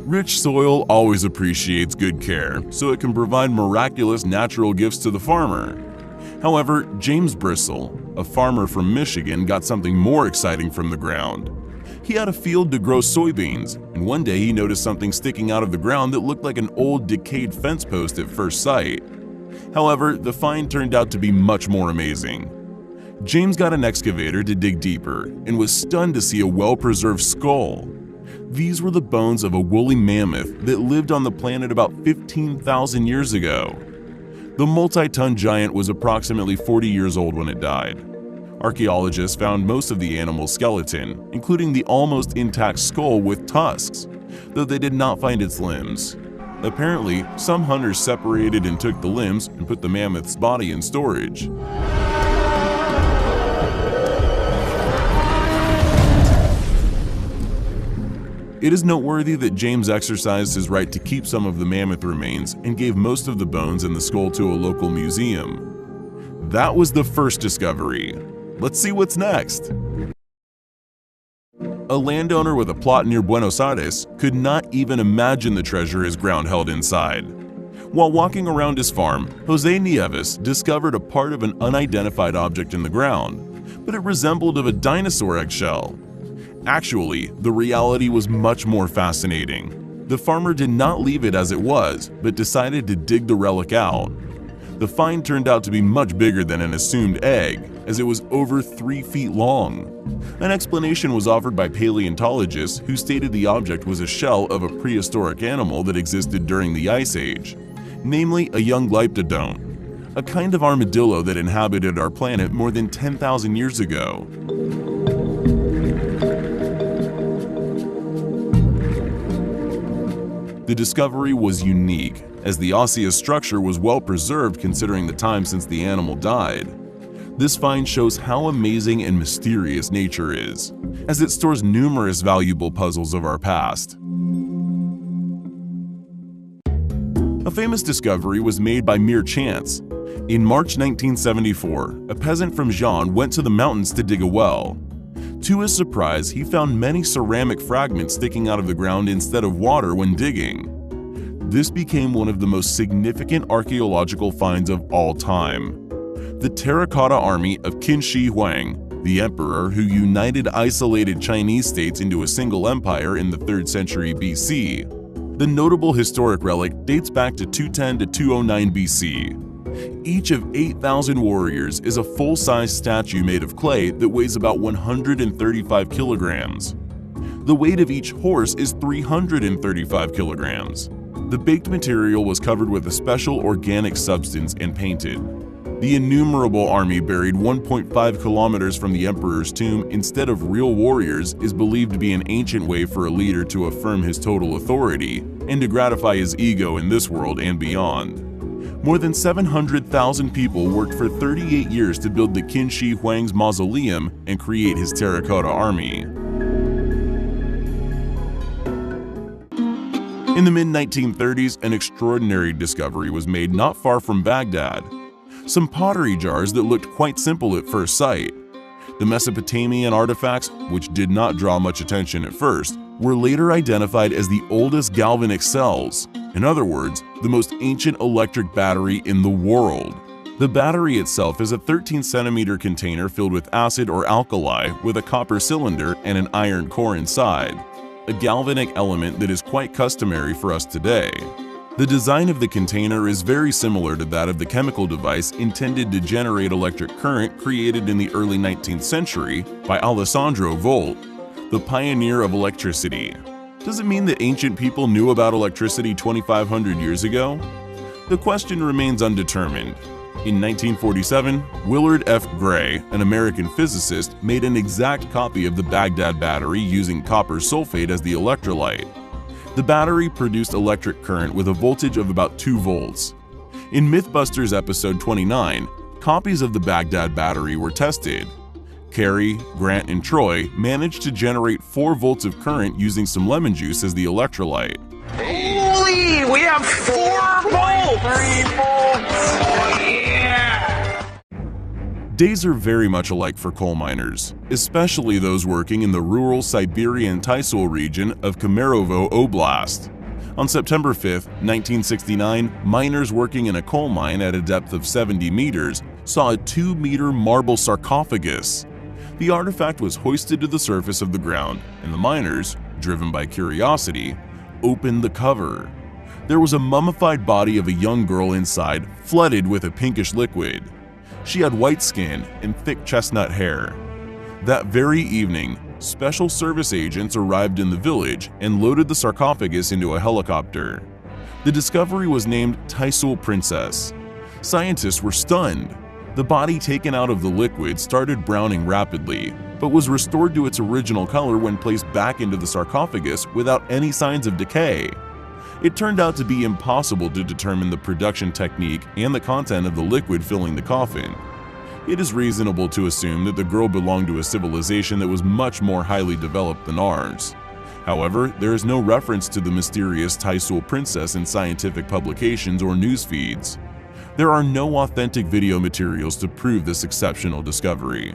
Rich soil always appreciates good care, so it can provide miraculous natural gifts to the farmer. However, James Bristle, a farmer from Michigan, got something more exciting from the ground. He had a field to grow soybeans, and one day he noticed something sticking out of the ground that looked like an old decayed fence post at first sight. However, the find turned out to be much more amazing. James got an excavator to dig deeper and was stunned to see a well-preserved skull. These were the bones of a woolly mammoth that lived on the planet about 15,000 years ago. The multi-ton giant was approximately 40 years old when it died. Archaeologists found most of the animal's skeleton, including the almost intact skull with tusks, though they did not find its limbs. Apparently, some hunters separated and took the limbs and put the mammoth's body in storage. It is noteworthy that James exercised his right to keep some of the mammoth remains and gave most of the bones and the skull to a local museum. That was the first discovery. Let's see what's next. A landowner with a plot near Buenos Aires could not even imagine the treasure his ground held inside. While walking around his farm, Jose Nieves discovered a part of an unidentified object in the ground, but it resembled of a dinosaur eggshell. Actually, the reality was much more fascinating. The farmer did not leave it as it was, but decided to dig the relic out. The find turned out to be much bigger than an assumed egg, as it was over 3 feet long. An explanation was offered by paleontologists who stated the object was a shell of a prehistoric animal that existed during the Ice Age, namely a young glyptodon, a kind of armadillo that inhabited our planet more than 10,000 years ago. The discovery was unique, as the osseous structure was well preserved considering the time since the animal died. This find shows how amazing and mysterious nature is, as it stores numerous valuable puzzles of our past. A famous discovery was made by mere chance. In March 1974, a peasant from Jean went to the mountains to dig a well. To his surprise, he found many ceramic fragments sticking out of the ground instead of water when digging. This became one of the most significant archaeological finds of all time. The terracotta army of Qin Shi Huang, the emperor who united isolated Chinese states into a single empire in the 3rd century BC. The notable historic relic dates back to 210 to 209 BC. Each of 8,000 warriors is a full-size statue made of clay that weighs about 135 kilograms. The weight of each horse is 335 kilograms. The baked material was covered with a special organic substance and painted. The innumerable army buried 1.5 kilometers from the emperor's tomb instead of real warriors is believed to be an ancient way for a leader to affirm his total authority and to gratify his ego in this world and beyond. More than 700,000 people worked for 38 years to build the Qin Shi Huang's mausoleum and create his terracotta army. In the mid-1930s, an extraordinary discovery was made not far from Baghdad. Some pottery jars that looked quite simple at first sight. The Mesopotamian artifacts, which did not draw much attention at first, were later identified as the oldest galvanic cells. In other words, the most ancient electric battery in the world. The battery itself is a 13-centimeter container filled with acid or alkali with a copper cylinder and an iron core inside, a galvanic element that is quite customary for us today. The design of the container is very similar to that of the chemical device intended to generate electric current created in the early 19th century by Alessandro Volta, the pioneer of electricity. Does it mean that ancient people knew about electricity 2,500 years ago? The question remains undetermined. In 1947, Willard F. Gray, an American physicist, made an exact copy of the Baghdad battery using copper sulfate as the electrolyte. The battery produced electric current with a voltage of about 2 volts. In Mythbusters episode 29, copies of the Baghdad battery were tested. Carey, Grant, and Troy managed to generate 4 volts of current using some lemon juice as the electrolyte. Holy! We have 4 volts! 3 volts! Yeah! Days are very much alike for coal miners, especially those working in the rural Siberian Tysol region of Kemerovo Oblast. On September 5, 1969, miners working in a coal mine at a depth of 70 meters saw a 2-meter marble sarcophagus. The artifact was hoisted to the surface of the ground, and the miners, driven by curiosity, opened the cover. There was a mummified body of a young girl inside, flooded with a pinkish liquid. She had white skin and thick chestnut hair. That very evening, special service agents arrived in the village and loaded the sarcophagus into a helicopter. The discovery was named Tysol Princess. Scientists were stunned. The body taken out of the liquid started browning rapidly, but was restored to its original color when placed back into the sarcophagus without any signs of decay. It turned out to be impossible to determine the production technique and the content of the liquid filling the coffin. It is reasonable to assume that the girl belonged to a civilization that was much more highly developed than ours. However, there is no reference to the mysterious Tysol Princess in scientific publications or news feeds. There are no authentic video materials to prove this exceptional discovery.